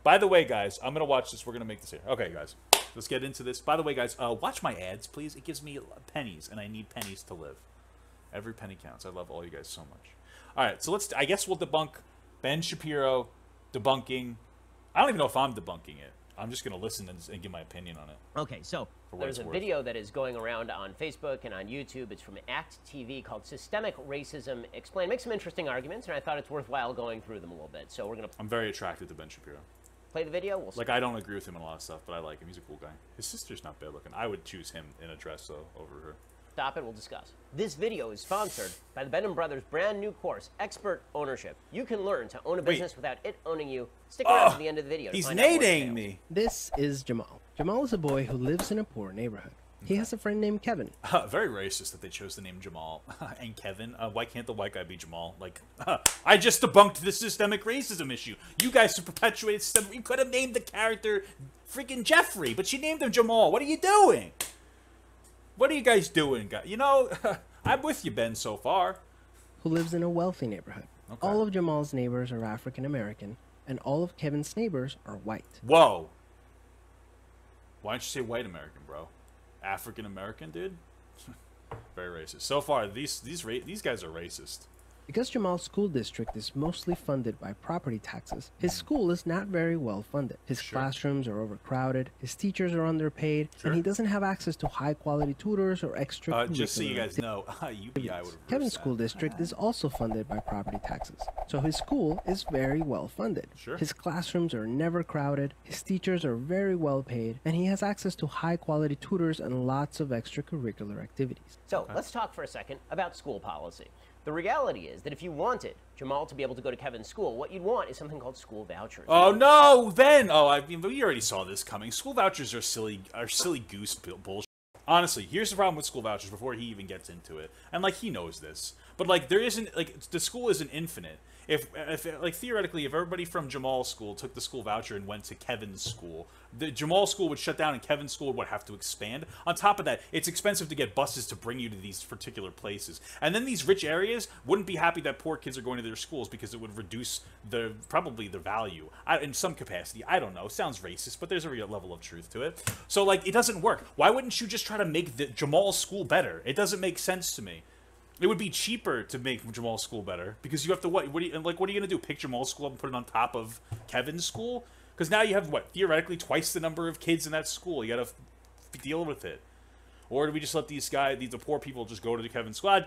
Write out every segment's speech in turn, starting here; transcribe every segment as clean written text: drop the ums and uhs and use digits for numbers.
By the way, guys, I'm going to watch this. We're going to make this here. Okay, guys. Let's get into this. By the way, guys, watch my ads, please. It gives me pennies, and I need pennies to live. Every penny counts. I love all you guys so much. All right, so I guess we'll debunk Ben Shapiro, debunking. I don't even know if I'm debunking it. I'm just going to listen and give my opinion on it. Okay, so there's a video that is going around on Facebook and on YouTube. It's from ACT TV called Systemic Racism Explained. Makes some interesting arguments, and I thought it's worthwhile going through them a little bit. So we're going to... I'm very attracted to Ben Shapiro. Play the video. We'll see. Like, I don't agree with him on a lot of stuff, but I like him. He's a cool guy. His sister's not bad looking. I would choose him in a dress, though, over her. Stop it. We'll discuss. This video is sponsored by the Benham Brothers' brand new course, Expert Ownership. You can learn to own a business without it owning you. Stick around to the end of the video. He's nading me. This is Jamal. Jamal is a boy who lives in a poor neighborhood. He has a friend named Kevin. Very racist that they chose the name Jamal and Kevin. Why can't the white guy be Jamal? Like, I just debunked the systemic racism issue. You guys have perpetuated systemic. You could have named the character freaking Jeffrey, but you named him Jamal. What are you doing? What are you guys doing, guys? You know, I'm with you, Ben, so far. Who lives in a wealthy neighborhood. Okay. All of Jamal's neighbors are African American, and all of Kevin's neighbors are white. Whoa. Why don't you say white American, bro? African American, dude? Very racist. So far, these guys are racist. Because Jamal's school district is mostly funded by property taxes, his school is not very well funded. His classrooms are overcrowded, his teachers are underpaid, and he doesn't have access to high-quality tutors or extra. Just so you guys know, UBI would have Kevin's school district is also funded by property taxes, so his school is very well funded. His classrooms are never crowded, his teachers are very well paid, and he has access to high-quality tutors and lots of extracurricular activities. So let's talk for a second about school policy. The reality is that if you wanted Jamal to be able to go to Kevin's school, what you'd want is something called school vouchers. Oh no, Ben! Oh, I mean, we already saw this coming. School vouchers are silly goose bullshit. Honestly, here's the problem with school vouchers before he even gets into it. And, like, he knows this. But, like, there isn't, like, the school isn't infinite. If like, theoretically, if everybody from Jamal's school took the school voucher and went to Kevin's school, the Jamal school would shut down and Kevin's school would have to expand. On top of that, it's expensive to get buses to bring you to these particular places. And then these rich areas wouldn't be happy that poor kids are going to their schools because it would reduce probably the value in some capacity. I don't know. Sounds racist, but there's a real level of truth to it. So, like, it doesn't work. Why wouldn't you just try to make the Jamal school better? It doesn't make sense to me. It would be cheaper to make Jamal's school better because you have to what are you gonna do? Pick Jamal's school up and put it on top of Kevin's school? Because now you have theoretically twice the number of kids in that school. You gotta deal with it. Or do we just let the poor people just go to the Kevin's school?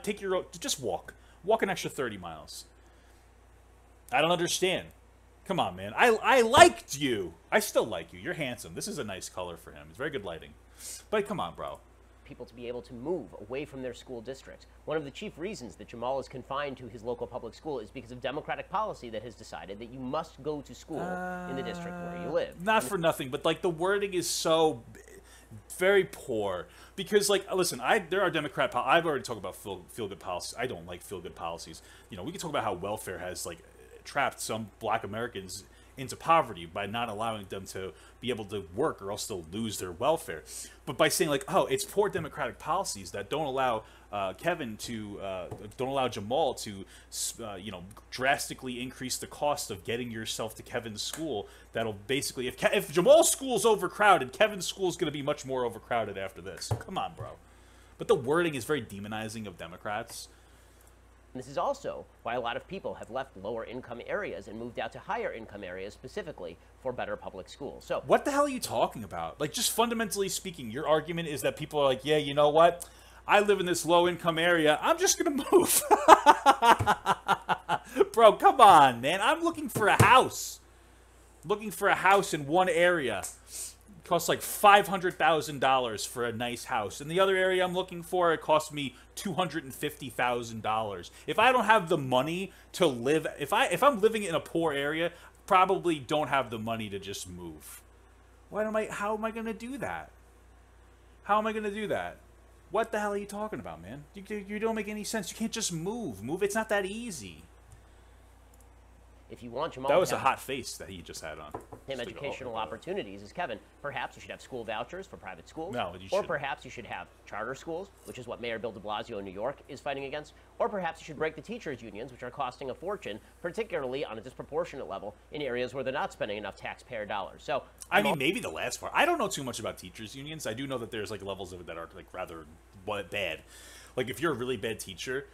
Just walk an extra 30 miles. I don't understand. Come on, man. I liked you. I still like you. You're handsome. This is a nice color for him. It's very good lighting. But come on, bro. People to be able to move away from their school district. One of the chief reasons that Jamal is confined to his local public school is because of democratic policy that has decided that you must go to school in the district where you live. Not for nothing, but, like, the wording is so very poor. Because, like, listen, there are Democrat I've already talked about feel-good policies. I don't like feel-good policies. You know, we can talk about how welfare has, like, trapped some black Americans into poverty by not allowing them to be able to work or else they'll lose their welfare. But by saying, like, oh, it's poor democratic policies that don't allow don't allow Jamal to, you know, drastically increase the cost of getting yourself to Kevin's school, that'll basically, if Jamal's school's overcrowded, Kevin's school's going to be much more overcrowded after this. Come on, bro. But the wording is very demonizing of Democrats. This is also why a lot of people have left lower income areas and moved out to higher income areas specifically for better public schools. So what the hell are you talking about? Like, just fundamentally speaking, your argument is that people are like, yeah, you know what? I live in this low income area. I'm just going to move. Bro, come on, man. I'm looking for a house. Looking for a house in one area. Costs like $500,000 for a nice house. In the other area I'm looking for, it costs me $250,000. If I don't have the money to live, if I'm living in a poor area, probably don't have the money to just move. How am I going to do that? How am I going to do that? What the hell are you talking about, man? You don't make any sense. You can't just move. It's not that easy. if you want Jamal That to was a have hot face that he just had on. same educational opportunities as Kevin, perhaps you should have school vouchers for private schools. No, you or shouldn't. perhaps you should have charter schools, which is what Mayor Bill de Blasio in New York is fighting against. Or perhaps you should break the teachers' unions, which are costing a fortune, particularly on a disproportionate level in areas where they're not spending enough taxpayer dollars. So, I mean, maybe the last part. I don't know too much about teachers' unions. I do know that there's like levels of it that are like rather bad. Like if you're a really bad teacher,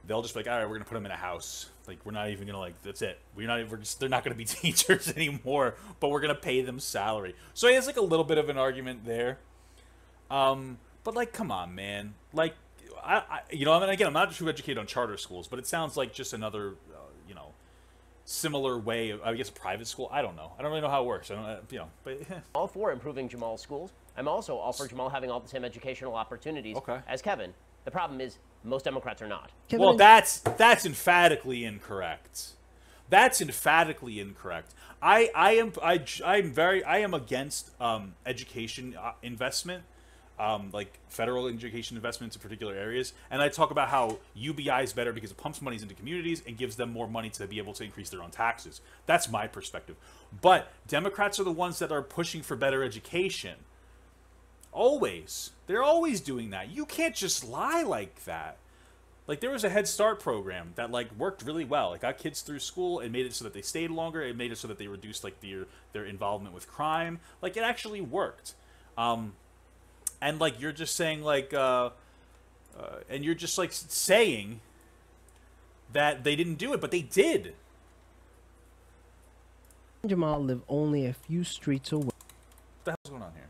they'll just be like, all right, we're gonna put them in a house. Like we're not even gonna like, that's it. They're not gonna be teachers anymore. But we're gonna pay them salary. So he has like a little bit of an argument there. But like, come on, man. Like, you know, I mean, again, I'm not too educated on charter schools, but it sounds like just another, you know, similar way of, I guess, private school. I don't know. I don't really know how it works. I don't, you know, but all for improving Jamal's schools. I'm also all for Jamal having all the same educational opportunities as Kevin. The problem is most Democrats are not. Well, that's emphatically incorrect. That's emphatically incorrect. I am against education investment, like federal education investments in particular areas, and I talk about how UBI is better because it pumps monies into communities and gives them more money to be able to increase their own taxes. That's my perspective. But Democrats are the ones that are pushing for better education. Always. They're always doing that. You can't just lie like that. Like, there was a Head Start program that, like, worked really well. It got kids through school. It made it so that they stayed longer. It made it so that they reduced, like, their involvement with crime. Like, it actually worked. And, like, you're just saying, like, and you're just, like, saying that they didn't do it, but they did. Jamal live only a few streets away. What the hell's going on here?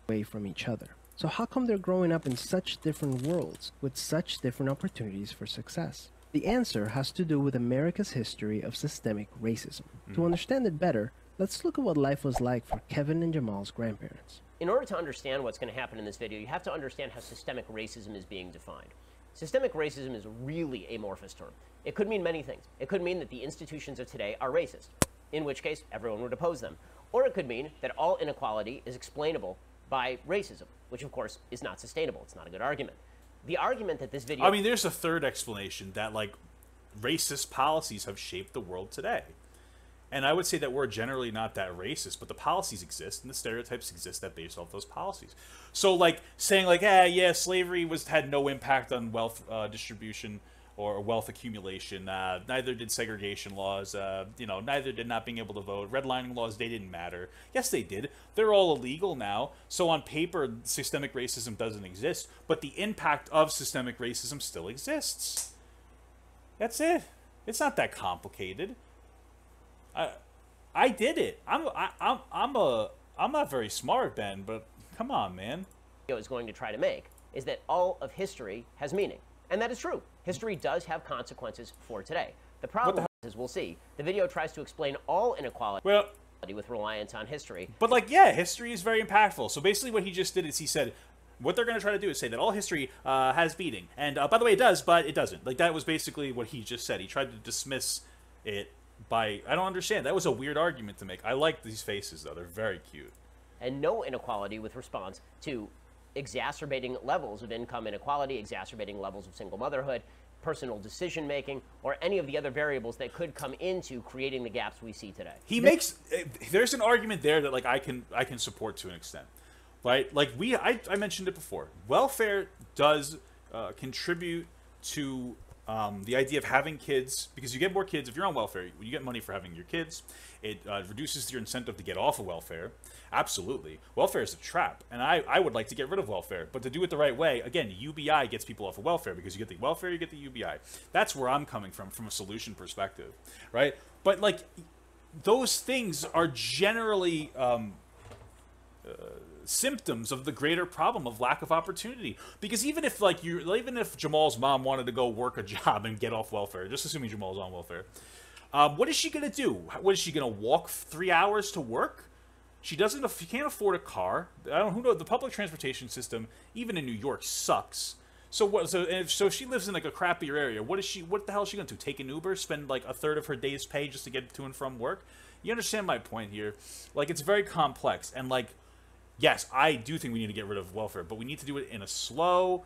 Away from each other. So how come they're growing up in such different worlds with such different opportunities for success? The answer has to do with America's history of systemic racism. To understand it better, let's look at what life was like for Kevin and Jamal's grandparents. In order to understand what's going to happen in this video, you have to understand how systemic racism is being defined. Systemic racism is a really amorphous term. It could mean many things. It could mean that the institutions of today are racist, in which case everyone would oppose them. Or it could mean that all inequality is explainable by racism, which of course is not sustainable. It's not a good argument. The argument that this video... I mean, there's a third explanation that, like, racist policies have shaped the world today. And I would say that we're generally not that racist, but the policies exist and the stereotypes exist that based off those policies. So, like, saying, like, yeah, slavery had no impact on wealth distribution or wealth accumulation. Neither did segregation laws. You know, neither did not being able to vote. Redlining laws, they didn't matter. Yes, they did. They're all illegal now. So on paper, systemic racism doesn't exist, but the impact of systemic racism still exists. That's it. It's not that complicated. I did it. I'm not very smart, Ben, but come on, man. Is going to try to make is that all of history has meaning. And that is true. History does have consequences for today. The problem is, we'll see, the video tries to explain all inequality with reliance on history. But, like, yeah, history is very impactful. So basically what he just did is he said, what they're going to try to do is say that all history has meaning. And, by the way, it does, but it doesn't. Like, that was basically what he just said. He tried to dismiss it by, I don't understand. That was a weird argument to make. I like these faces, though. They're very cute. And no inequality with response to exacerbating levels of income inequality, exacerbating levels of single motherhood, personal decision-making, or any of the other variables that could come into creating the gaps we see today. He makes, there's an argument there that, like, I can support to an extent, right? Like, I mentioned it before. Welfare does contribute to the idea of having kids, because you get more kids if you're on welfare. You get money for having your kids. It reduces your incentive to get off of welfare. Absolutely. Welfare is a trap, and I would like to get rid of welfare. But to do it the right way, again, UBI gets people off of welfare, because you get the welfare, you get the UBI. That's where I'm coming from a solution perspective, right? But, like, those things are generally symptoms of the greater problem of lack of opportunity. Because even if, like, even if Jamal's mom wanted to go work a job and get off welfare, just assuming Jamal's on welfare, what is she gonna do? What is she gonna walk 3 hours to work? She can't afford a car. Who knows? The public transportation system, even in New York, sucks. So what? So if she lives in, like, a crappier area, what the hell is she gonna do? Take an Uber? Spend, like, a third of her day's pay just to get to and from work? You understand my point here? Like, it's very complex, and, like, yes, I do think we need to get rid of welfare, but we need to do it in a slow,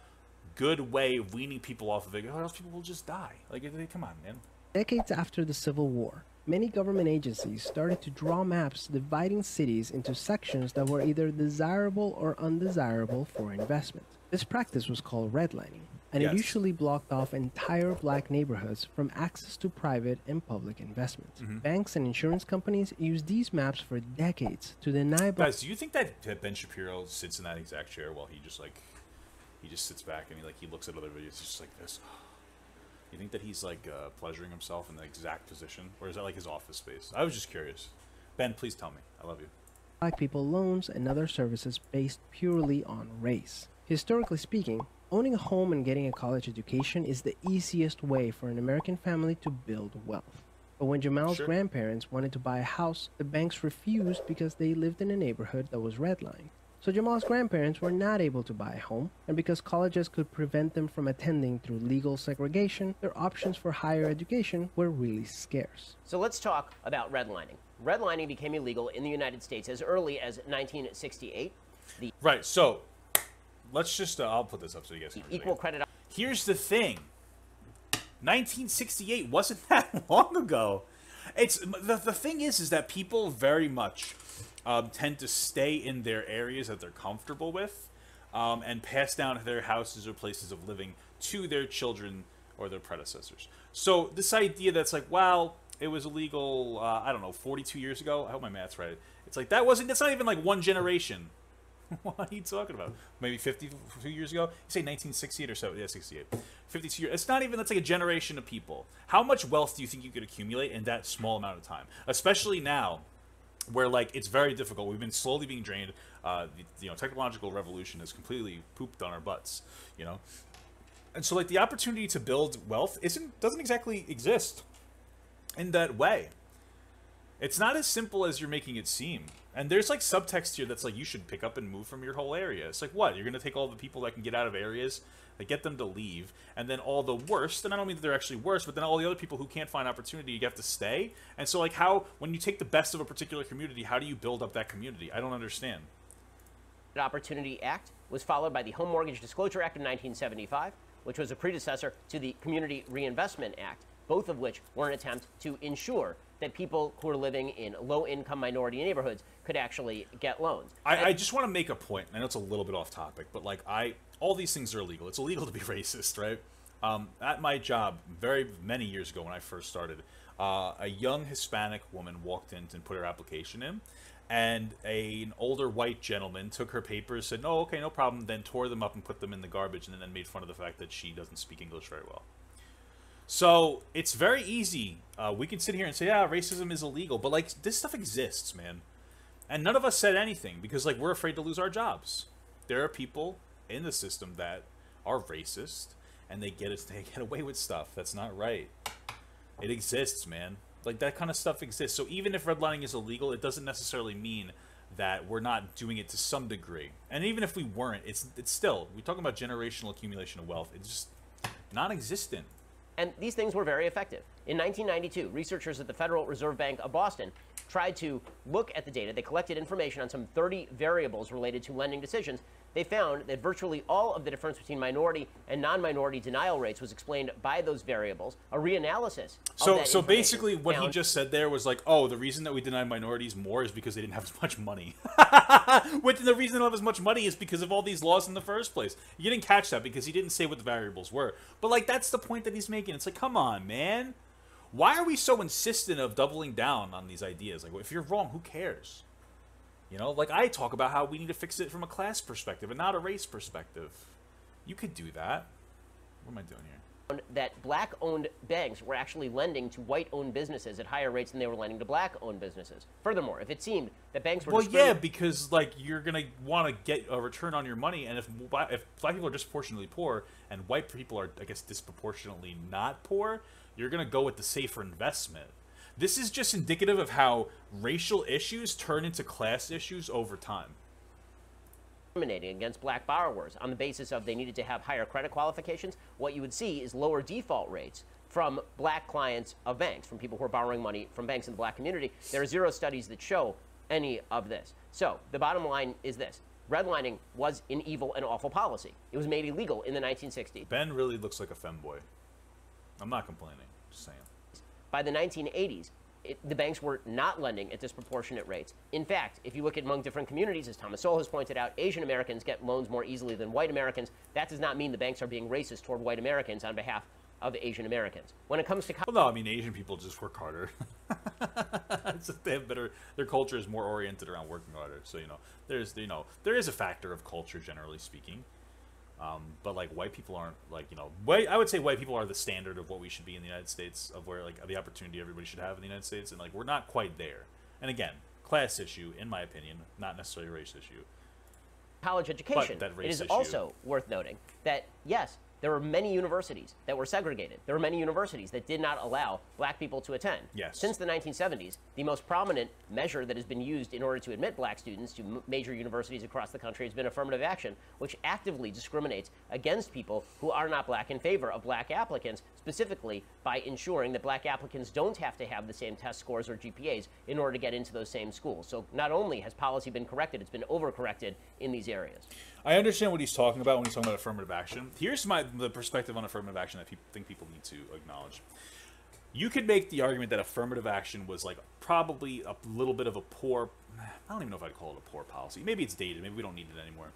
good way of weaning people off of it, or else people will just die. Like, come on, man. Decades after the Civil War, many government agencies started to draw maps dividing cities into sections that were either desirable or undesirable for investment. This practice was called redlining, and it usually blocked off entire black neighborhoods from access to private and public investments. Banks and insurance companies used these maps for decades to deny Guys, do you think that Ben Shapiro sits in that exact chair while he just sits back and he looks at other videos just like this? You think that he's like pleasuring himself in the exact position, or is that like his office space? I was just curious. Ben, please tell me. I love you. Black people loans and other services based purely on race. Historically speaking, owning a home and getting a college education is the easiest way for an American family to build wealth. But when Jamal's grandparents wanted to buy a house, the banks refused because they lived in a neighborhood that was redlined. So Jamal's grandparents were not able to buy a home, and because colleges could prevent them from attending through legal segregation, their options for higher education were really scarce. So let's talk about redlining. Redlining became illegal in the United States as early as 1968. Right, so let's just, I'll put this up so you guys can read equal credit. Here's the thing. 1968 wasn't that long ago. It's the thing is that people very much tend to stay in their areas that they're comfortable with and pass down their houses or places of living to their children or their predecessors. So this idea that's like, well, it was illegal, I don't know, 42 years ago. I hope my math's right. It's like, that's not even like one generation. What are you talking about? Maybe 52 years ago? You say 1968 or so? Yeah, 68. 52 years. It's not even, that's like a generation of people. How much wealth do you think you could accumulate in that small amount of time? Especially now, where like it's very difficult. We've been slowly being drained. Technological revolution has completely pooped on our butts. And so like the opportunity to build wealth doesn't exactly exist in that way. It's not as simple as you're making it seem. And there's like subtext here that's like you should pick up and move from your whole area. It's like, what? You're going to take all the people that can get out of areas, like get them to leave, and then all the worst, and I don't mean that they're actually worse, but then all the other people who can't find opportunity, you have to stay. And so like when you take the best of a particular community, how do you build up that community? I don't understand. The Opportunity Act was followed by the Home Mortgage Disclosure Act of 1975, which was a predecessor to the Community Reinvestment Act, both of which were an attempt to ensure that people who are living in low-income minority neighborhoods could actually get loans. I just want to make a point. I know it's a little bit off topic, but like all these things are illegal. It's illegal to be racist, right? At my job, very many years ago when I first started, a young Hispanic woman walked in and put her application in, and an older white gentleman took her papers, said, "No, okay, no problem," then tore them up and put them in the garbage, and then made fun of the fact that she doesn't speak English very well. So it's very easy. We can sit here and say, yeah, racism is illegal, but like this stuff exists, man. And none of us said anything because like we're afraid to lose our jobs. There are people in the system that are racist and they get away with stuff that's not right. It exists, man. Like that kind of stuff exists. So even if redlining is illegal, it doesn't necessarily mean that we're not doing it to some degree. And even if we weren't, it's still, we're talking about generational accumulation of wealth. It's just non-existent. And these things were very effective. In 1992, researchers at the Federal Reserve Bank of Boston tried to look at the data. They collected information on some 30 variables related to lending decisions. They found that virtually all of the difference between minority and non-minority denial rates was explained by those variables. A reanalysis of that So basically what he just said there was like, oh, the reason that we deny minorities more is because they didn't have as much money. Which the reason they don't have as much money is because of all these laws in the first place. You didn't catch that because he didn't say what the variables were. But like that's the point that he's making. It's like, come on, man. Why are we so insistent of doubling down on these ideas? Like, if you're wrong, who cares? Like I talk about how we need to fix it from a class perspective and not a race perspective. You could do that. What am I doing here? That black-owned banks were actually lending to white-owned businesses at higher rates than they were lending to black-owned businesses. Furthermore, if it seemed that banks were because like you're gonna want to get a return on your money, and if black people are disproportionately poor and white people are, I guess, disproportionately not poor, you're gonna go with the safer investment. This is just indicative of how racial issues turn into class issues over time. Discriminating against black borrowers on the basis of they needed to have higher credit qualifications, what you would see is lower default rates from black clients of banks, from people who are borrowing money from banks in the black community. There are zero studies that show any of this. So the bottom line is this. Redlining was an evil and awful policy. It was made illegal in the 1960s. Ben really looks like a femboy. I'm not complaining, just saying. By the 1980s, the banks were not lending at disproportionate rates. In fact, if you look at among different communities, as Thomas Sowell has pointed out, Asian Americans get loans more easily than white Americans. That does not mean the banks are being racist toward white Americans on behalf of Asian Americans. When it comes to well, no, I mean Asian people just work harder. They have better. Their culture is more oriented around working harder. So there is a factor of culture generally speaking. But like white people aren't like I would say white people are the standard of what we should be in the United States, of where like the opportunity everybody should have in the United States, and like we're not quite there. And again, class issue in my opinion, not necessarily a race issue. College education. It is also worth noting that yes, there were many universities that were segregated. There were many universities that did not allow black people to attend. Yes. Since the 1970s, the most prominent measure that has been used in order to admit black students to major universities across the country has been affirmative action, which actively discriminates against people who are not black in favor of black applicants, specifically by ensuring that black applicants don't have to have the same test scores or GPAs in order to get into those same schools. So not only has policy been corrected, it's been overcorrected in these areas. I understand what he's talking about when he's talking about affirmative action. Here's the perspective on affirmative action that I think people need to acknowledge. You could make the argument that affirmative action was like probably a little bit of a poor, I don't even know if I'd call it a poor policy. Maybe it's dated. Maybe we don't need it anymore.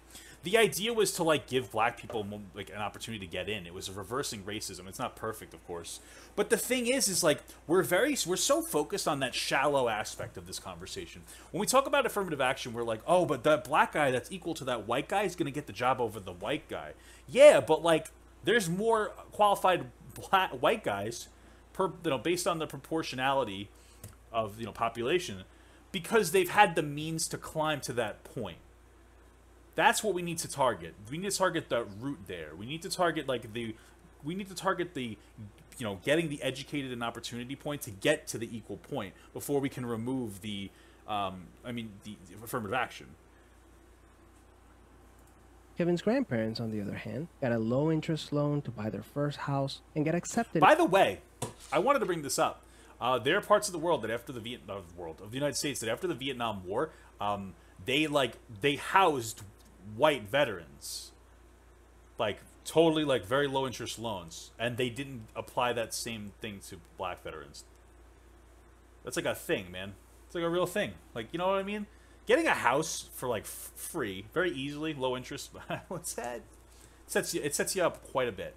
The idea was to like give black people like an opportunity to get in. It was reversing racism. It's not perfect, of course. But the thing is like we're so focused on that shallow aspect of this conversation. When we talk about affirmative action, we're like, oh, but that black guy that's equal to that white guy is going to get the job over the white guy. Yeah, but like there's more qualified white guys based on the proportionality of population, because they've had the means to climb to that point. That's what we need to target. We need to target the root there. We need to target the getting the educated and opportunity point to get to the equal point before we can remove the affirmative action. Kevin's grandparents, on the other hand, got a low-interest loan to buy their first house and get accepted. By the way, I wanted to bring this up. There are parts of the world that after the United States that after the Vietnam War, they housed white veterans, like totally like very low-interest loans, and they didn't apply that same thing to black veterans. That's like a thing, man. It's like a real thing. Like, you know what I mean? Getting a house for like free, very easily, low interest. What's that? It sets you up quite a bit.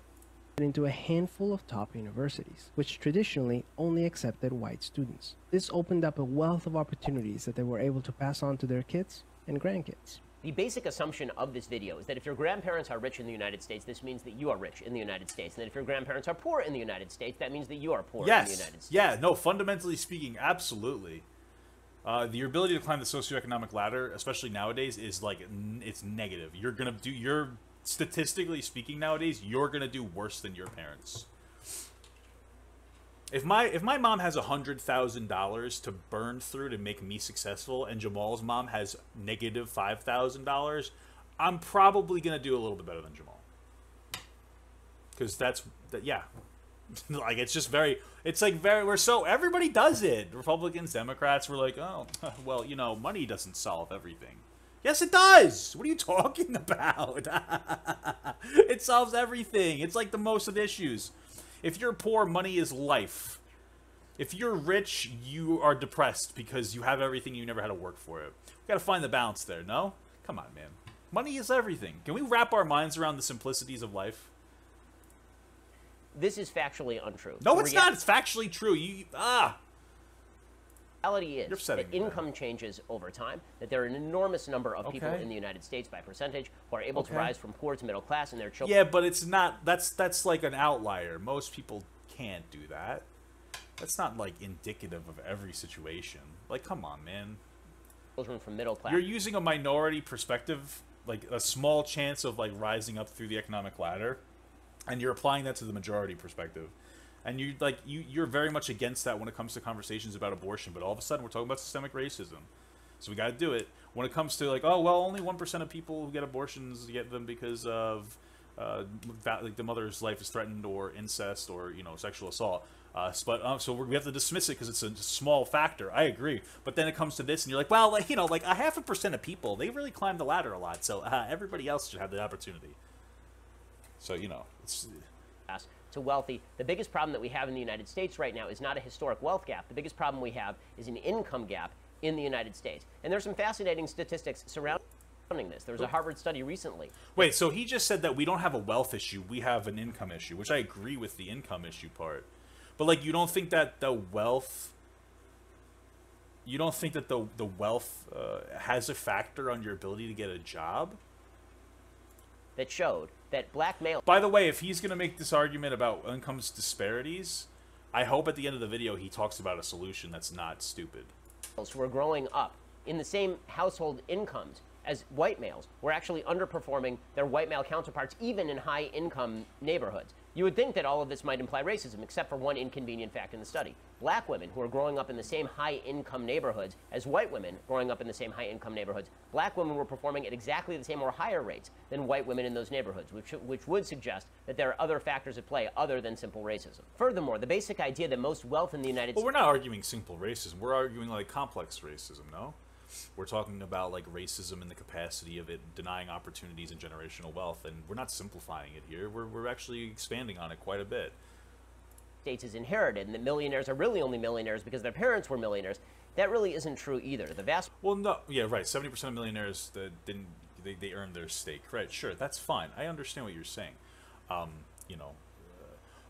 Into a handful of top universities, which traditionally only accepted white students. This opened up a wealth of opportunities that they were able to pass on to their kids and grandkids. The basic assumption of this video is that if your grandparents are rich in the United States, this means that you are rich in the United States. And that if your grandparents are poor in the United States, that means that you are poor in the United States. Yeah, no, fundamentally speaking, absolutely. Your ability to climb the socioeconomic ladder, especially nowadays, is like, it's negative. You're statistically speaking nowadays, you're gonna do worse than your parents. If my mom has $100,000 to burn through to make me successful, and Jamal's mom has negative $5,000, I'm probably gonna do a little bit better than Jamal. Because yeah. Like, it's just everybody does it. Republicans, Democrats were like, oh, well, money doesn't solve everything. Yes, it does. What are you talking about? It solves everything. It's like the most of issues. If you're poor, money is life. If you're rich, you are depressed because you have everything, you never had to work for it. We gotta find the balance there, no? Come on, man. Money is everything. Can we wrap our minds around the simplicities of life? This is factually untrue. No, it's not. It's factually true. Reality is that income changes over time, that there are an enormous number of people in the United States by percentage who are able to rise from poor to middle class, and their children... Yeah, but it's not... That's like an outlier. Most people can't do that. That's not, like, indicative of every situation. Like, come on, man. Children from middle class... You're using a minority perspective, like a small chance of, like, rising up through the economic ladder, and you're applying that to the majority perspective. And you're very much against that when it comes to conversations about abortion, but all of a sudden we're talking about systemic racism. So we got to do it. When it comes to like, oh, well, only 1% of people who get abortions get them because of like the mother's life is threatened, or incest, or sexual assault. So we have to dismiss it because it's a small factor. I agree. But then it comes to this, and you're like, well, like, like 0.5% of people, they really climb the ladder a lot. So everybody else should have the opportunity. So it's... to wealthy. The biggest problem that we have in the United States right now is not a historic wealth gap. The biggest problem we have is an income gap in the United States. And there's some fascinating statistics surrounding this. There was a Harvard study recently. Wait, so he just said that we don't have a wealth issue, we have an income issue, which I agree with the income issue part. But, like, you don't think that the wealth... You don't think that the wealth has a factor on your ability to get a job? That showed that black males... By the way, if he's going to make this argument about income disparities, I hope at the end of the video he talks about a solution that's not stupid. Who are growing up in the same household incomes as white males were actually underperforming their white male counterparts, even in high-income neighborhoods. You would think that all of this might imply racism, except for one inconvenient fact in the study. Black women who are growing up in the same high-income neighborhoods as white women growing up in the same high-income neighborhoods, black women were performing at exactly the same or higher rates than white women in those neighborhoods, which would suggest that there are other factors at play other than simple racism. Furthermore, the basic idea that most wealth in the United States... Well, we're not arguing simple racism. We're arguing, like, complex racism, no? We're talking about, like, racism and the capacity of it denying opportunities and generational wealth, and we're not simplifying it here. We're actually expanding on it quite a bit. States is inherited, and that millionaires are really only millionaires because their parents were millionaires. That really isn't true either. The vast... Well, no, yeah, right. 70% of millionaires that didn't they earned their stake, right? Sure, that's fine. I understand what you're saying. You know.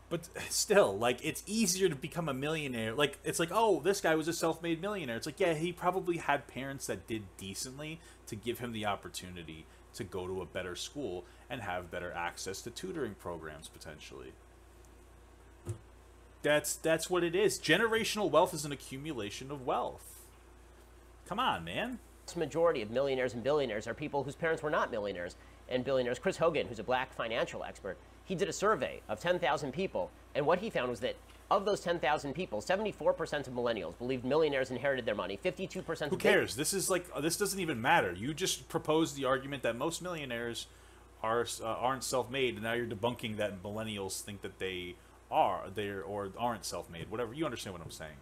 But still, like, it's easier to become a millionaire. Like, it's like, oh, this guy was a self-made millionaire. It's like, yeah, he probably had parents that did decently to give him the opportunity to go to a better school and have better access to tutoring programs, potentially. That's what it is. Generational wealth is an accumulation of wealth. Come on, man. The majority of millionaires and billionaires are people whose parents were not millionaires and billionaires. Chris Hogan, who's a black financial expert, he did a survey of 10,000 people, and what he found was that of those 10,000 people, 74% of millennials believed millionaires inherited their money, 52% Who cares? This is like, this doesn't even matter. You just proposed the argument that most millionaires aren't self-made, and now you're debunking that millennials think that they are, or aren't self-made. Whatever, you understand what I'm saying.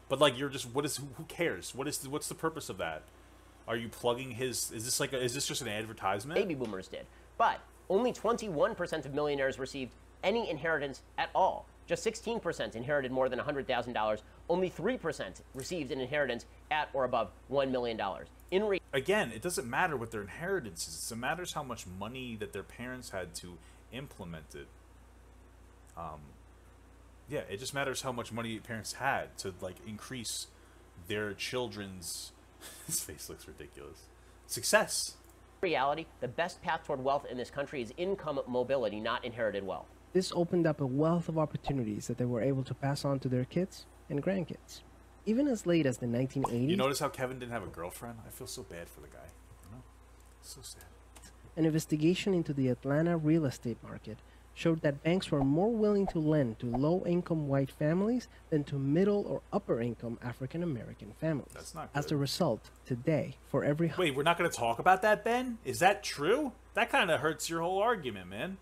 But, like, you're just, who cares? What's the purpose of that? Are you plugging his, is this just an advertisement? Baby boomers did. But only 21% of millionaires received any inheritance at all. Just 16% inherited more than $100,000. Only 3% received an inheritance at or above $1 million. Again, it doesn't matter what their inheritance is. It matters how much money that their parents had to implement it. Yeah, it just matters how much money parents had to, like, increase their children's... His face looks ridiculous. Success. In reality, the best path toward wealth in this country is income mobility, not inherited wealth. This opened up a wealth of opportunities that they were able to pass on to their kids and grandkids. Even as late as the 1980s... You notice how Kevin didn't have a girlfriend? I feel so bad for the guy. You know? So sad. An investigation into the Atlanta real estate market showed that banks were more willing to lend to low-income white families than to middle or upper-income African-American families. That's not good. As a result, today, for every... Wait, we're not going to talk about that, Ben? Is that true? That kind of hurts your whole argument, man.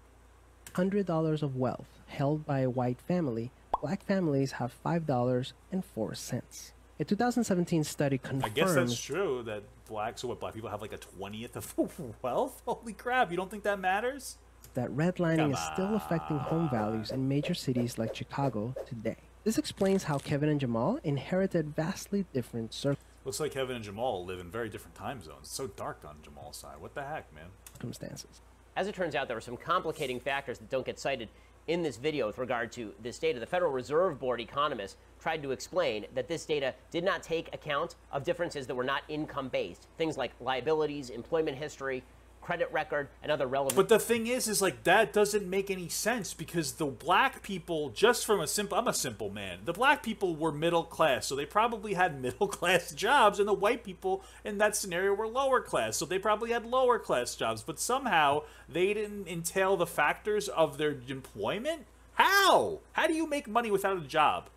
$100 of wealth held by a white family, black families have $5.04. A 2017 study confirms... I guess that's true, that black people have like a 20th of wealth? Holy crap, you don't think that matters? That redlining is still affecting home values in major cities like Chicago today. This explains how Kevin and Jamal inherited vastly different Looks like Kevin and Jamal live in very different time zones. It's so dark on Jamal's side. What the heck, man? circumstances. As it turns out, there were some complicating factors that don't get cited in this video with regard to this data. The Federal Reserve Board economists tried to explain that this data did not take account of differences that were not income-based. Things like liabilities, employment history, credit record, and other relevant... But the thing is like, that doesn't make any sense, because the black people, just from I'm a simple man, the black people were middle class, so they probably had middle class jobs, and the white people in that scenario were lower class, so they probably had lower class jobs, but somehow they didn't entail the factors of their employment? How? How do you make money without a job?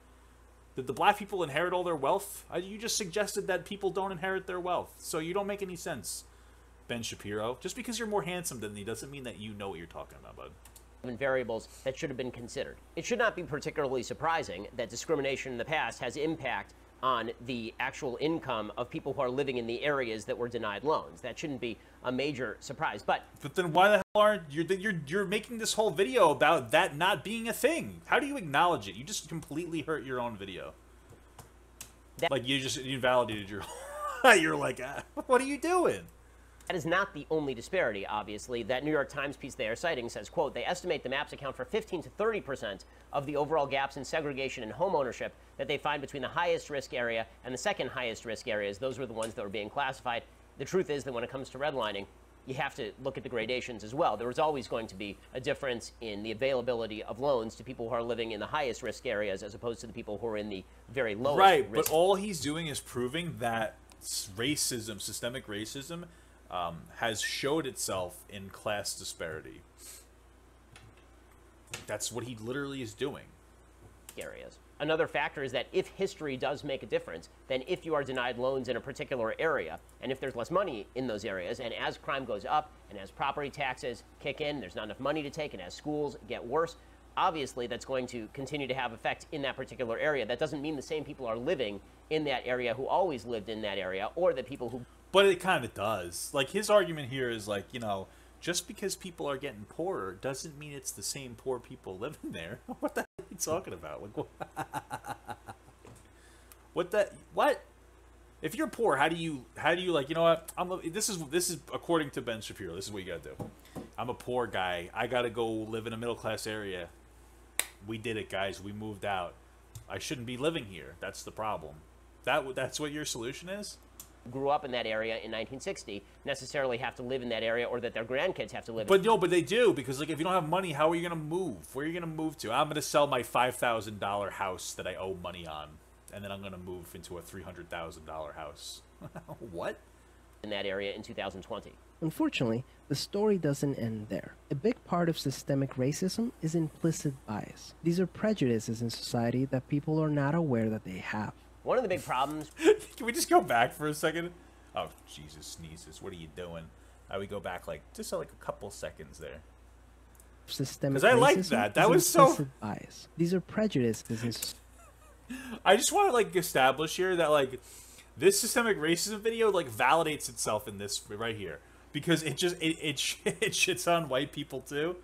Did the black people inherit all their wealth? You just suggested that people don't inherit their wealth, so you don't make any sense. Ben Shapiro, just because you're more handsome than me doesn't mean that you know what you're talking about, bud. Variables that should have been considered. It should not be particularly surprising that discrimination in the past has impact on the actual income of people who are living in the areas that were denied loans. That shouldn't be a major surprise. But then why the hell aren't you're making this whole video about that not being a thing? How do you acknowledge it? You just completely hurt your own video. Like you invalidated your. You're like, what are you doing? That is not the only disparity, obviously. That New York Times piece they are citing says, quote, they estimate the maps account for 15 to 30% of the overall gaps in segregation and home ownership that they find between the highest risk area and the second highest risk areas. Those were the ones that were being classified. The truth is that when it comes to redlining, you have to look at the gradations as well. There was always going to be a difference in the availability of loans to people who are living in the highest risk areas as opposed to the people who are in the very lowest risk. Right, but all he's doing is proving that racism, systemic racism, has showed itself in class disparity. That's what he literally is doing. Areas. Another factor is that if history does make a difference, then if you are denied loans in a particular area, and if there's less money in those areas, and as crime goes up, and as property taxes kick in, there's not enough money to take, and as schools get worse, obviously that's going to continue to have effect in that particular area. That doesn't mean the same people are living in that area who always lived in that area, or the people who... But it kind of does. Like, his argument here is like, you know, just because people are getting poorer doesn't mean it's the same poor people living there. What the hell are you talking about? Like, what? If you're poor, how do you like, you know what? This is according to Ben Shapiro. This is what you gotta do. I'm a poor guy. I gotta go live in a middle class area. We did it, guys. We moved out. I shouldn't be living here. That's the problem. That's what your solution is? Grew up in that area in 1960 necessarily have to live in that area, or that their grandkids have to live in. But they do, because like if you don't have money, how are you gonna move? Where are you gonna move to? I'm gonna sell my $5,000 house that I owe money on, and then I'm gonna move into a $300,000 house. What? In that area in 2020. Unfortunately, the story doesn't end there. A big part of systemic racism is implicit bias. These are prejudices in society that people are not aware that they have. One of the big problems... Can we just go back for a second? Oh, Jesus sneezes. What are you doing? We go back like just like a couple seconds there. Systemic racism I like that. That was so... bias. These are prejudices. I just want to like establish here that like this systemic racism video like validates itself in this right here, because it shits on white people too.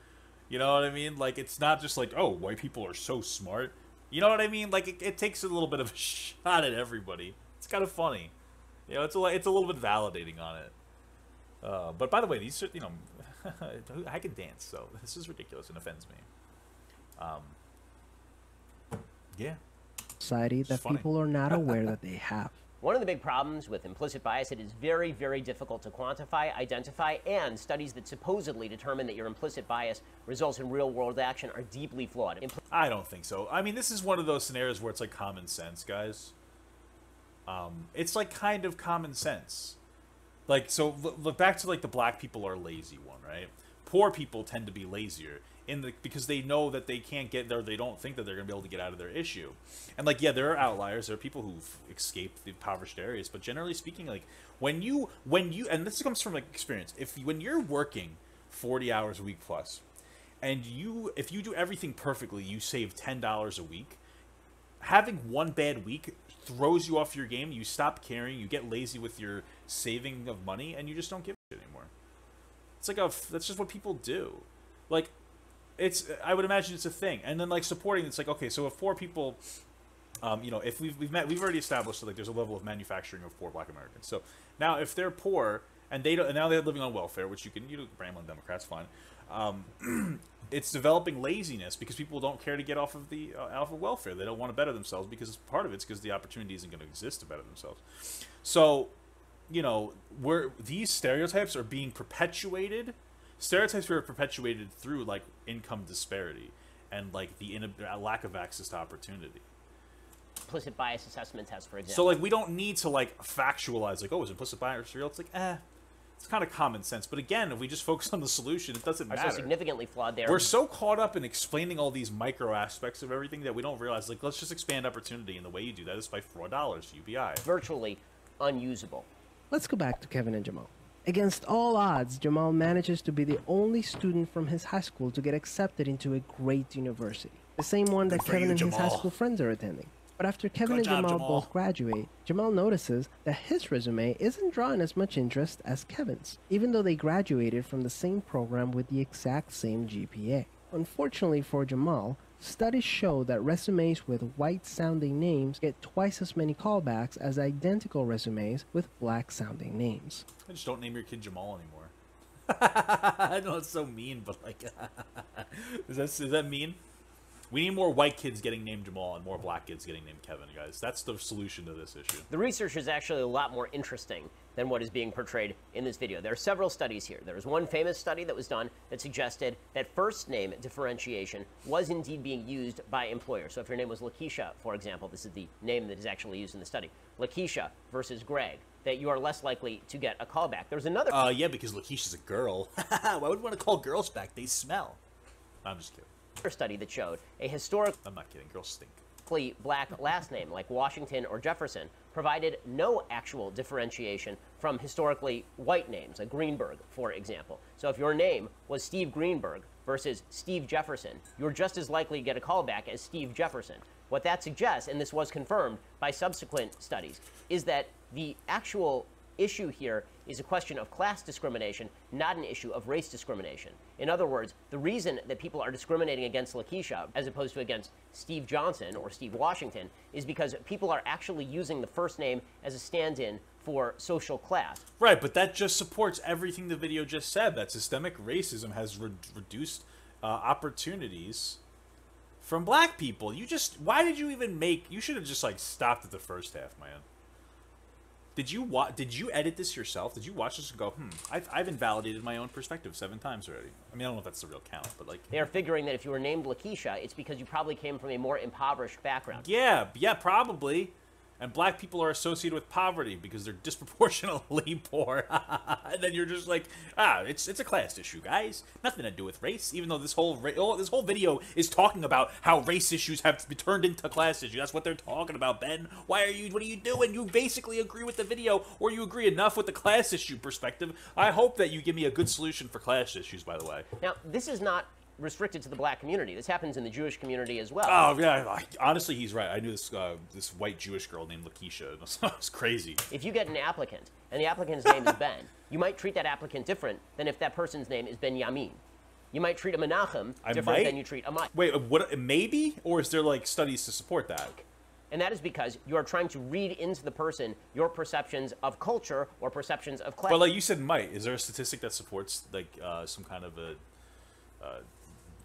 You know what I mean? Like, it's not just like, oh, white people are so smart. You know what I mean? Like, it takes a little bit of a shot at everybody. It's kind of funny. You know, it's a little bit validating on it. But by the way, these are, you know, I can dance, so this is ridiculous and offends me. Yeah. Society that people are not aware that they have. One of the big problems with implicit bias, it is very, very difficult to quantify, identify, and studies that supposedly determine that your implicit bias results in real-world action are deeply flawed. I don't think so. I mean, this is one of those scenarios where it's like common sense, guys. It's like kind of common sense. Like, so look back to like the black people are lazy one, right? Poor people tend to be lazier because they know that they can't get there. They don't think that they're going to be able to get out of their issue. And like, yeah, there are outliers. There are people who've escaped the impoverished areas. But generally speaking, like when you, and this comes from like experience, when you're working 40 hours a week plus, and if you do everything perfectly, you save $10 a week. Having one bad week throws you off your game. You stop caring. You get lazy with your saving of money, and you just don't give a shit anymore. It's like that's just what people do. Like, I would imagine it's a thing. And then like supporting, it's like, okay, so if poor people, you know, if we've already established that like there's a level of manufacturing of poor black Americans. So now if they're poor and now they're living on welfare, which you blame on Democrats, fine. It's developing laziness because people don't care to get off of welfare. They don't want to better themselves because part of it's because the opportunity isn't going to exist to better themselves. So, you know, these stereotypes are being perpetuated. Stereotypes are perpetuated through like income disparity and like the lack of access to opportunity. Implicit bias assessment test, for example. So like we don't need to like factualize like, oh, is implicit bias real? It's like, it's kind of common sense. But again, if we just focus on the solution, it doesn't matter. So significantly flawed there. We're so caught up in explaining all these micro aspects of everything that we don't realize, like, let's just expand opportunity, and the way you do that is by $4 UBI. Virtually unusable. Let's go back to Kevin and Jamal. Against all odds, Jamal manages to be the only student from his high school to get accepted into a great university. The same one that Kevin and his high school friends are attending. But after Kevin and Jamal both graduate, Jamal notices that his resume isn't drawing as much interest as Kevin's, even though they graduated from the same program with the exact same GPA. Unfortunately for Jamal, studies show that resumes with white-sounding names get twice as many callbacks as identical resumes with black-sounding names. I just don't name your kid Jamal anymore. I know it's so mean, but like, is that mean? We need more white kids getting named Jamal and more black kids getting named Kevin, guys. That's the solution to this issue. The research is actually a lot more interesting than what is being portrayed in this video. There are several studies here. There was one famous study that was done that suggested that first name differentiation was indeed being used by employers. So if your name was Lakeisha, for example, this is the name that is actually used in the study, Lakeisha versus Greg, that you are less likely to get a callback. There's another... yeah, because Lakeisha's a girl. Why would we want to call girls back? They smell. I'm just kidding. Study that showed a historically I'm not kidding, girls stink. Black last name like Washington or Jefferson provided no actual differentiation from historically white names like Greenberg, for example. So if your name was Steve Greenberg versus Steve Jefferson, you're just as likely to get a callback as Steve Jefferson. What that suggests, and this was confirmed by subsequent studies, is that the actual issue here is a question of class discrimination, not an issue of race discrimination. In other words, the reason that people are discriminating against Lakeisha as opposed to against Steve Johnson or Steve Washington is because people are actually using the first name as a stand-in for social class. Right, but that just supports everything the video just said, that systemic racism has reduced opportunities from black people. Why did you even you should have just like stopped at the first half, man. Did you edit this yourself? Did you watch this and go, I've invalidated my own perspective 7 times already? I mean, I don't know if that's the real count, but like... They are figuring that if you were named Lakeisha, it's because you probably came from a more impoverished background. Yeah, probably. And black people are associated with poverty because they're disproportionately poor. And then you're just like, it's a class issue, guys. Nothing to do with race. Even though this whole video is talking about how race issues have been turned into class issues. That's what they're talking about, Ben. What are you doing? You basically agree with the video, or you agree enough with the class issue perspective. I hope that you give me a good solution for class issues, by the way. Now, this is not restricted to the black community. This happens in the Jewish community as well. Oh, yeah. Honestly, he's right. I knew this white Jewish girl named Lakeisha. It was crazy. If you get an applicant, and the applicant's name is Ben, you might treat that applicant different than if that person's name is Benjamin. You might treat a Menachem different than you treat a Mike. Wait, what? Maybe? Or is there, like, studies to support that? And that is because you are trying to read into the person your perceptions of culture or perceptions of class. Well, like you said, might. Is there a statistic that supports, like, some kind of a...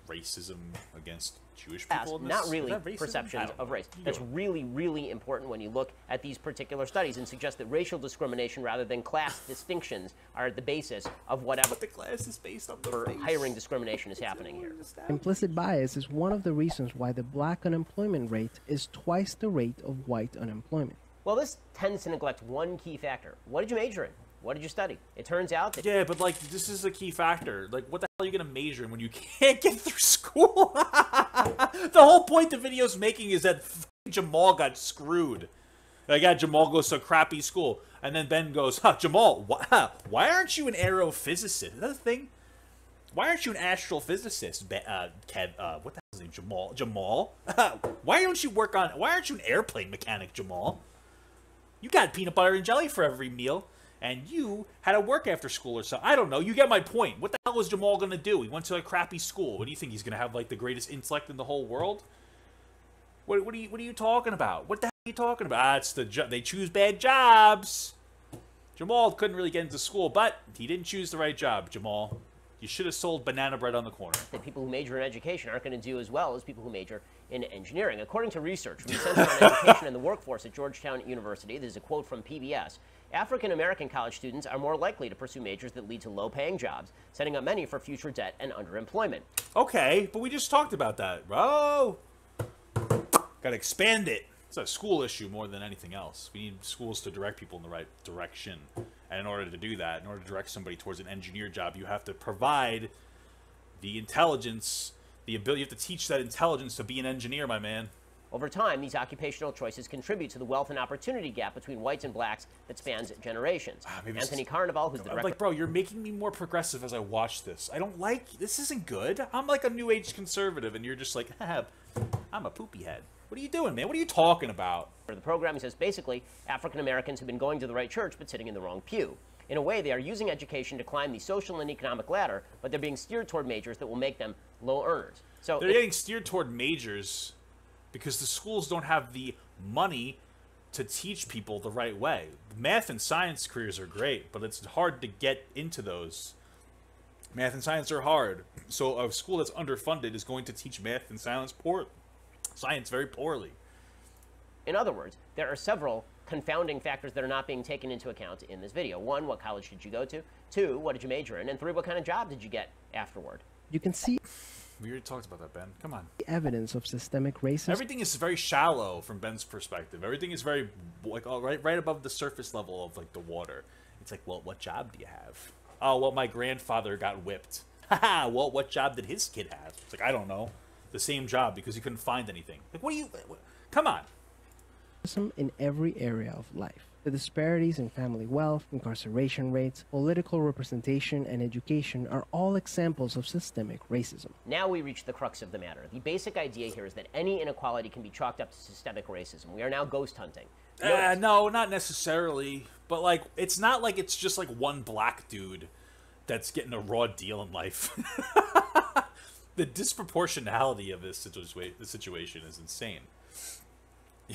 racism against Jewish people? Not really perceptions of race. That's really, really important when you look at these particular studies and suggest that racial discrimination rather than class distinctions are at the basis of whatever the class is based on hiring discrimination is happening here. Implicit bias is one of the reasons why the black unemployment rate is twice the rate of white unemployment. Well, this tends to neglect one key factor. What did you major in? What did you study? It turns out that... Yeah, but, like, this is a key factor. Like, what the hell are you going to major in when you can't get through school? The whole point the video's making is that Jamal got screwed. Like, yeah, Jamal goes to a crappy school. And then Ben goes, Jamal, why aren't you an aerophysicist? Is that a thing? Why aren't you an astrophysicist, Kev? What the hell is his name? Jamal? Why aren't you an airplane mechanic, Jamal? You got peanut butter and jelly for every meal. And you had to work after school or something. I don't know. You get my point. What the hell was Jamal going to do? He went to a crappy school. What do you think? He's going to have, like, the greatest intellect in the whole world? What are you talking about? What the hell are you talking about? They choose bad jobs. Jamal couldn't really get into school, but he didn't choose the right job, Jamal. You should have sold banana bread on the corner. That people who major in education aren't going to do as well as people who major in engineering. According to research from the Center on Education and the Workforce at Georgetown University, this is a quote from PBS, African-American college students are more likely to pursue majors that lead to low-paying jobs, setting up many for future debt and underemployment. Okay, but we just talked about that, bro. Gotta expand it. It's a school issue more than anything else. We need schools to direct people in the right direction. And in order to do that, in order to direct somebody towards an engineer job, you have to provide the intelligence, the ability. You have to teach that intelligence to be an engineer, my man. Over time, these occupational choices contribute to the wealth and opportunity gap between whites and blacks that spans generations. Anthony Carnival, who's the director... I'm like, bro, you're making me more progressive as I watch this. I don't like... This isn't good. I'm like a new age conservative, and you're just like, I'm a poopy head. What are you doing, man? What are you talking about? The program, he says, basically, African Americans have been going to the right church but sitting in the wrong pew. In a way, they are using education to climb the social and economic ladder, but they're being steered toward majors that will make them low earners. So they're getting steered toward majors because the schools don't have the money to teach people the right way. Math and science careers are great, but it's hard to get into those. Math and science are hard. So a school that's underfunded is going to teach math and science very poorly. In other words, there are several confounding factors that are not being taken into account in this video. 1, what college did you go to? 2, what did you major in? And 3, what kind of job did you get afterward? You can see we already talked about that, Ben. Come on. Evidence of systemic racism. Everything is very shallow from Ben's perspective. Everything is very like right above the surface level of like the water. It's like, well, what job do you have? Oh, well, my grandfather got whipped. Haha. Well, what job did his kid have? It's like, I don't know. The same job because he couldn't find anything. Like, come on. In every area of life. The disparities in family wealth, incarceration rates, political representation, and education are all examples of systemic racism. Now we reach the crux of the matter. The basic idea here is that any inequality can be chalked up to systemic racism. We are now ghost hunting. No, not necessarily. But, like, it's not like it's just, like, one black dude that's getting a raw deal in life. The disproportionality of this situation is insane.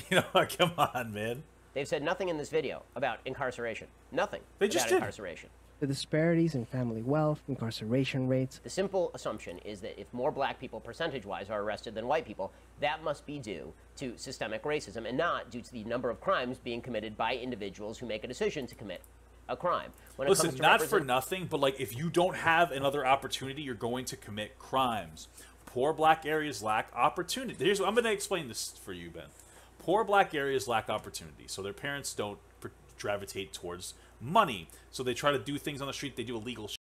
You know, come on, man. They've said nothing in this video about incarceration. Nothing they just about did. Incarceration. The disparities in family wealth, incarceration rates. The simple assumption is that if more black people percentage-wise are arrested than white people, that must be due to systemic racism and not due to the number of crimes being committed by individuals who make a decision to commit a crime. Listen, not for nothing, but like if you don't have another opportunity, you're going to commit crimes. Poor black areas lack opportunity. I'm going to explain this for you, Ben. Poor black areas lack opportunity, so their parents don't gravitate towards money. So they try to do things on the street, they do illegal shit.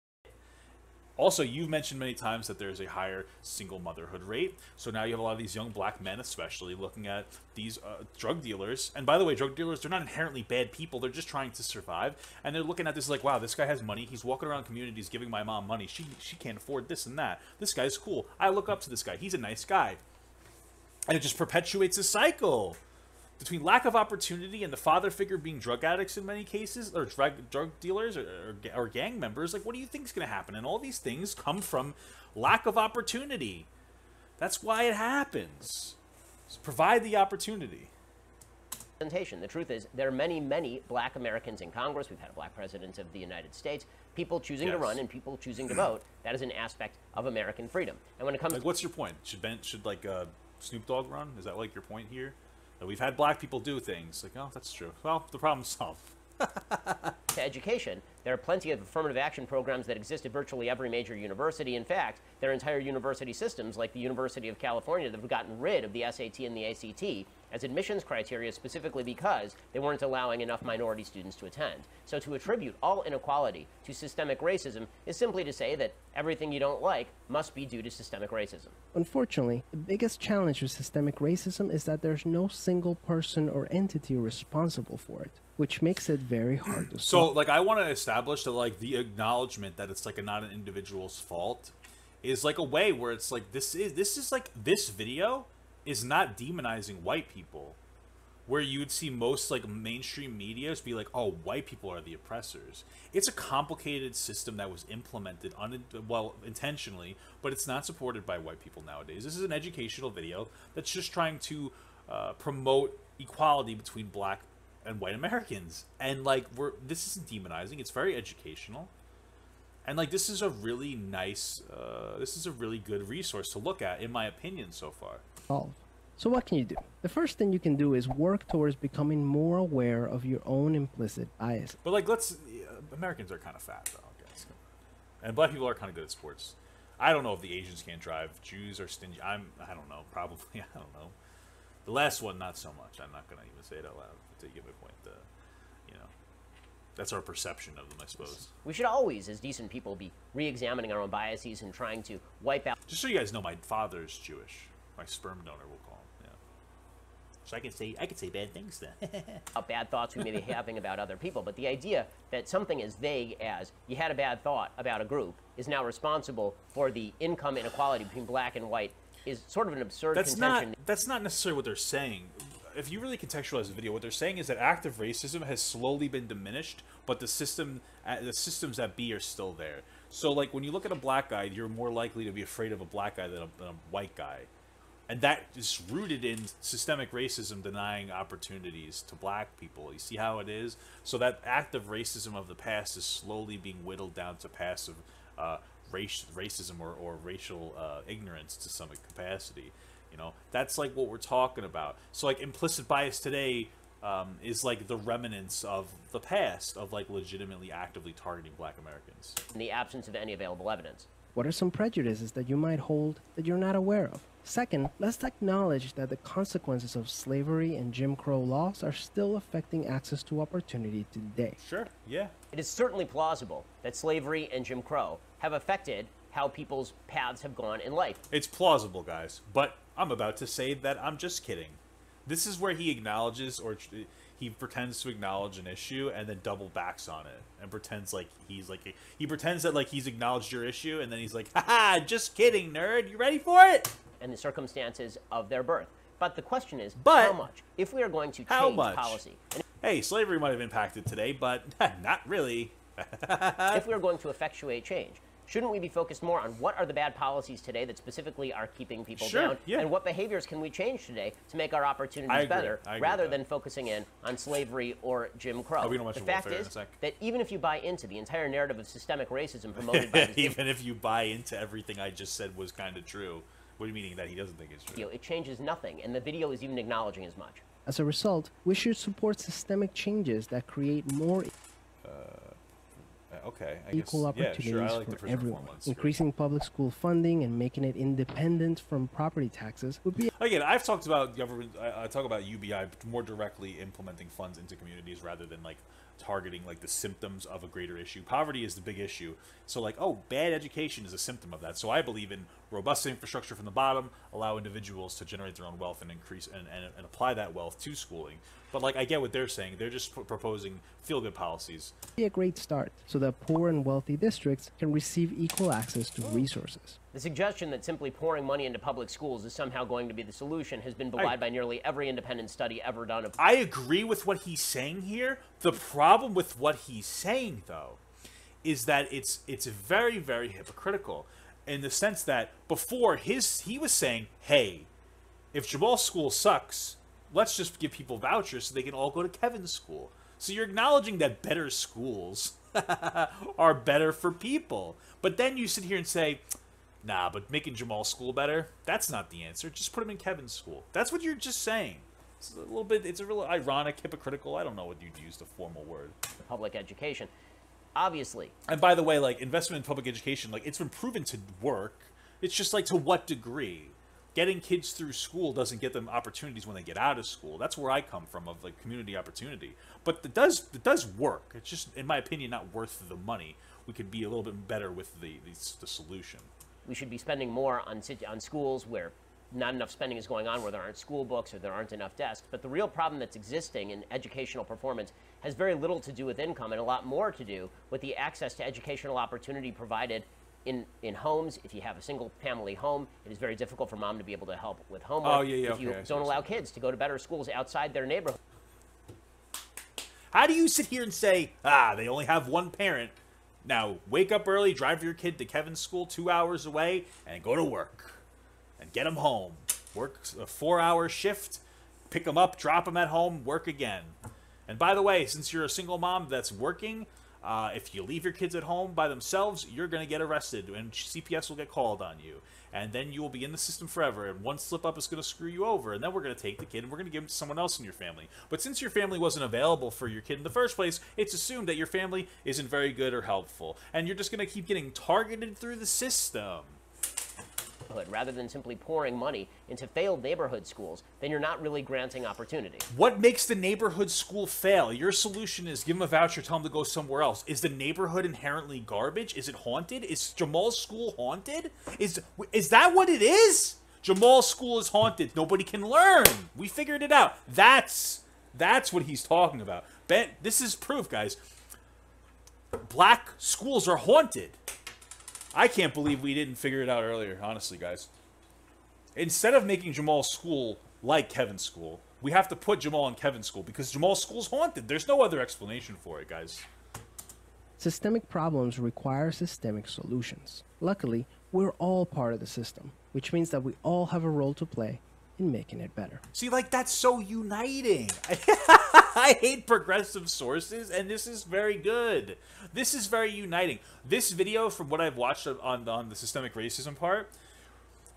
Also, you've mentioned many times that there's a higher single motherhood rate. So now you have a lot of these young black men, especially, looking at these drug dealers. And by the way, drug dealers, they're not inherently bad people. They're just trying to survive. And they're looking at this like, wow, this guy has money. He's walking around communities giving my mom money. She can't afford this and that. This guy's cool. I look up to this guy. He's a nice guy. And it just perpetuates a cycle. Between lack of opportunity and the father figure being drug addicts in many cases, or drug dealers or gang members, like, what do you think is going to happen? And all these things come from lack of opportunity. That's why it happens. So provide the opportunity. The truth is, there are many, many black Americans in Congress. We've had a black president of the United States. People choosing to run and people choosing to vote. That is an aspect of American freedom. And when it comes, like, what's your point? Should Snoop Dogg run? Is that like your point here? That we've had black people do things. Like, oh, that's true. Well, the problem's solved. To education, there are plenty of affirmative action programs that exist at virtually every major university. In fact, there are entire university systems, like the University of California, that have gotten rid of the SAT and the ACT as admissions criteria specifically because they weren't allowing enough minority students to attend. So to attribute all inequality to systemic racism is simply to say that everything you don't like must be due to systemic racism. Unfortunately, the biggest challenge with systemic racism is that there's no single person or entity responsible for it, which makes it very hard to solve. So, like, I want to establish that, like, the acknowledgement that it's, like, not an individual's fault is, like, a way where it's, like, this video is not demonizing white people, where you would see most, like, mainstream medias be like, oh, white people are the oppressors. It's a complicated system that was implemented, intentionally, but it's not supported by white people nowadays. This is an educational video that's just trying to promote equality between black and white Americans. And, like, this isn't demonizing. It's very educational. And, like, this is a really nice, this is a really good resource to look at, in my opinion, so far. So what can you do? The first thing you can do is work towards becoming more aware of your own implicit bias. But, like, Americans are kind of fat, though, I guess. And black people are kind of good at sports. I don't know if the Asians can't drive. Jews are stingy. I don't know. Probably. I don't know. The last one, not so much. I'm not going to even say it out loud to give a point. That's our perception of them, I suppose. We should always, as decent people, be re-examining our own biases and trying to wipe out... Just so you guys know, my father's Jewish. My sperm donor, we'll call him. Yeah. So I can say bad things then. Bad thoughts we may be having about other people, but the idea that something as vague as you had a bad thought about a group is now responsible for the income inequality between black and white is sort of an absurd That's contention. That's not necessarily what they're saying. If you really contextualize the video, what they're saying is that active racism has slowly been diminished, but the systems that be are still there. So, like, when you look at a black guy, you're more likely to be afraid of a black guy than a white guy. And that is rooted in systemic racism denying opportunities to black people. You see how it is? So that active racism of the past is slowly being whittled down to passive racism or racial ignorance to some capacity. You know, that's like what we're talking about. So like implicit bias today is like the remnants of the past of like legitimately actively targeting black Americans. In the absence of any available evidence. What are some prejudices that you might hold that you're not aware of? Second, let's acknowledge that the consequences of slavery and Jim Crow laws are still affecting access to opportunity today. Sure, yeah. It is certainly plausible that slavery and Jim Crow have affected how people's paths have gone in life. It's plausible, guys, but I'm about to say that I'm just kidding. This is where he acknowledges, or he pretends to acknowledge an issue and then double backs on it and pretends like he pretends that like he's acknowledged your issue and then he's like, haha, just kidding, nerd, you ready for it? And the circumstances of their birth. But the question is, but how much? If we are going to change policy. Hey, slavery might have impacted today, but not really. If we are going to effectuate change, shouldn't we be focused more on what are the bad policies today that specifically are keeping people down? Yeah. And what behaviors can we change today to make our opportunities better, rather than focusing in on slavery or Jim Crow? The fact is that even if you buy into the entire narrative of systemic racism promoted by even if you buy into everything I just said was kind of true, what do you mean that he doesn't think it's true? It changes nothing, and the video is even acknowledging as much. As a result, we should support systemic changes that create more equal opportunities for everyone. Increasing public school funding and making it independent from property taxes would be... Again, I've talked about government, I talk about UBI more directly implementing funds into communities rather than like targeting like the symptoms of a greater issue. Poverty is the big issue. So like, oh, bad education is a symptom of that. So I believe in robust infrastructure from the bottom, allow individuals to generate their own wealth and increase and apply that wealth to schooling. But like, I get what they're saying. They're just proposing feel-good policies. Be a great start so that poor and wealthy districts can receive equal access to resources. The suggestion that simply pouring money into public schools is somehow going to be the solution has been belied by nearly every independent study ever done. I agree with what he's saying here. The problem with what he's saying, though, is that it's very, very hypocritical in the sense that before he was saying, hey, if Jamal's school sucks, let's just give people vouchers so they can all go to Kevin's school. So you're acknowledging that better schools are better for people. But then you sit here and say, nah, but making Jamal's school better, that's not the answer. Just put him in Kevin's school. That's what you're just saying. It's a little bit, it's a real ironic, hypocritical, I don't know what you'd use the formal word. Public education. Obviously. And by the way, like, investment in public education, like, it's been proven to work. It's just like, to what degree? Getting kids through school doesn't get them opportunities when they get out of school. That's where I come from, of like community opportunity. But it does work. It's just, in my opinion, not worth the money. We could be a little bit better with the solution. We should be spending more on schools where not enough spending is going on, where there aren't school books or there aren't enough desks. But the real problem that's existing in educational performance has very little to do with income and a lot more to do with the access to educational opportunity provided in homes. If you have a single-family home, it is very difficult for mom to be able to help with homework. If you don't allow kids to go to better schools outside their neighborhood. How do you sit here and say, they only have one parent? Now, wake up early, drive your kid to Kevin's school 2 hours away, and go to work. And get him home. Work a 4-hour shift, pick him up, drop him at home, work again. And by the way, since you're a single mom that's working, if you leave your kids at home by themselves, you're going to get arrested, and CPS will get called on you. And then you will be in the system forever, and one slip-up is going to screw you over, and then we're going to take the kid and we're going to give him to someone else in your family. But since your family wasn't available for your kid in the first place, it's assumed that your family isn't very good or helpful, and you're just going to keep getting targeted through the system. Rather than simply pouring money into failed neighborhood schools, then you're not really granting opportunity. What makes the neighborhood school fail? Your solution is give them a voucher, tell them to go somewhere else. Is the neighborhood inherently garbage? Is it haunted? Is Jamal's school haunted? Is that what it is? Jamal's school is haunted. Nobody can learn. We figured it out. That's what he's talking about. Ben, this is proof, guys. Black schools are haunted. I can't believe we didn't figure it out earlier, honestly, guys. Instead of making Jamal's school like Kevin's school, we have to put Jamal in Kevin's school because Jamal's school's haunted. There's no other explanation for it, guys. Systemic problems require systemic solutions. Luckily, we're all part of the system, which means that we all have a role to play in making it better. See, like, that's so uniting. I hate progressive sources, and this is very good. This is very uniting. This video, from what I've watched on the systemic racism part,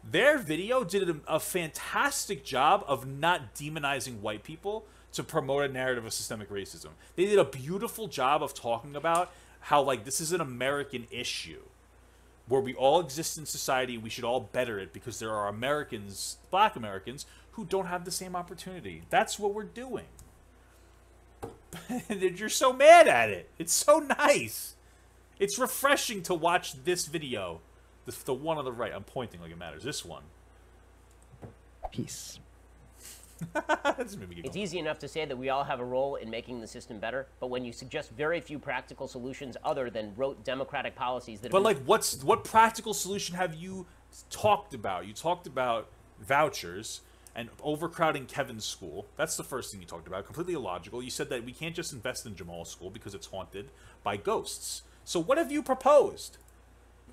their video did a fantastic job of not demonizing white people to promote a narrative of systemic racism. They did a beautiful job of talking about how, like, this is an American issue where we all exist in society, we should all better it because there are Americans, black Americans, who don't have the same opportunity. That's what we're doing. And you're so mad at it. It's so nice. It's refreshing to watch this video. The one on the right. I'm pointing like it matters. This one. Peace. It's easy enough to say that we all have a role in making the system better, but when you suggest very few practical solutions other than rote democratic policies that... But, like, what practical solution have you talked about? You talked about vouchers and overcrowding Kevin's school. That's the first thing you talked about. Completely illogical. You said that we can't just invest in Jamal's school because it's haunted by ghosts. So what have you proposed?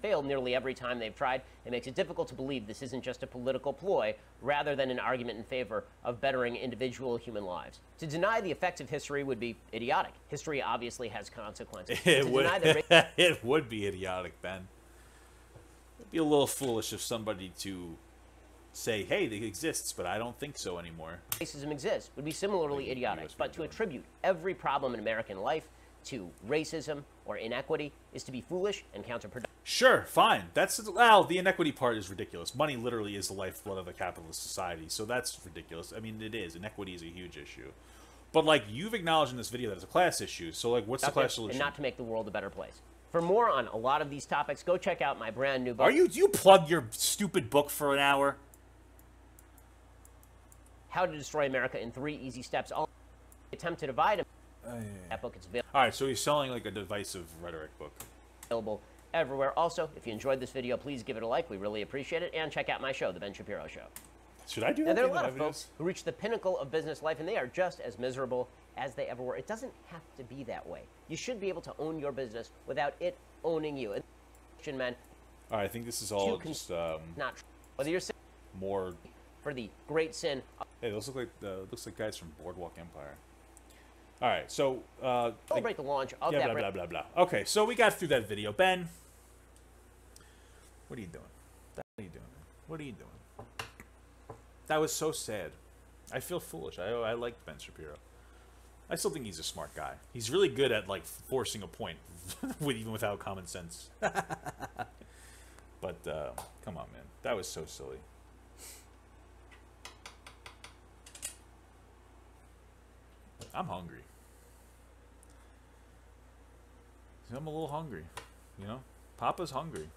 Failed nearly every time they've tried. It makes it difficult to believe this isn't just a political ploy rather than an argument in favor of bettering individual human lives. To deny the effects of history would be idiotic. History obviously has consequences. It would be idiotic, Ben. It'd be a little foolish of somebody to say, hey, it exists, but I don't think so anymore. Racism exists would be similarly idiotic, but to attribute every problem in American life to racism or inequity is to be foolish and counterproductive. Sure, fine. Well, the inequity part is ridiculous. Money literally is the lifeblood of a capitalist society, so that's ridiculous. I mean, it is. Inequity is a huge issue. But, like, you've acknowledged in this video that it's a class issue, so, like, what's the class solution? And not to make the world a better place. For more on a lot of these topics, go check out my brand new book. Do you plug your stupid book for an hour? How to Destroy America in 3 Easy Steps. All attempt to divide that book is available. All right, so he's selling, like, a divisive rhetoric book. Available everywhere. Also, if you enjoyed this video, please give it a like. We really appreciate it. And check out my show, The Ben Shapiro Show. Should I do that? Now, there are a lot of folks who reach the pinnacle of business life, and they are just as miserable as they ever were. It doesn't have to be that way. You should be able to own your business without it owning you. And Christian men. All right, I think this is all just not whether you're more for the great sin. Hey, those looks like guys from Boardwalk Empire. All right, so celebrate the launch of that. Blah blah blah blah. Okay, so we got through that video. Ben, what are you doing? What are you doing? What are you doing? That was so sad. I feel foolish. I like Ben Shapiro. I still think he's a smart guy. He's really good at, like, forcing a point, even without common sense. But come on, man, that was so silly. I'm hungry. I'm a little hungry, you know? Papa's hungry.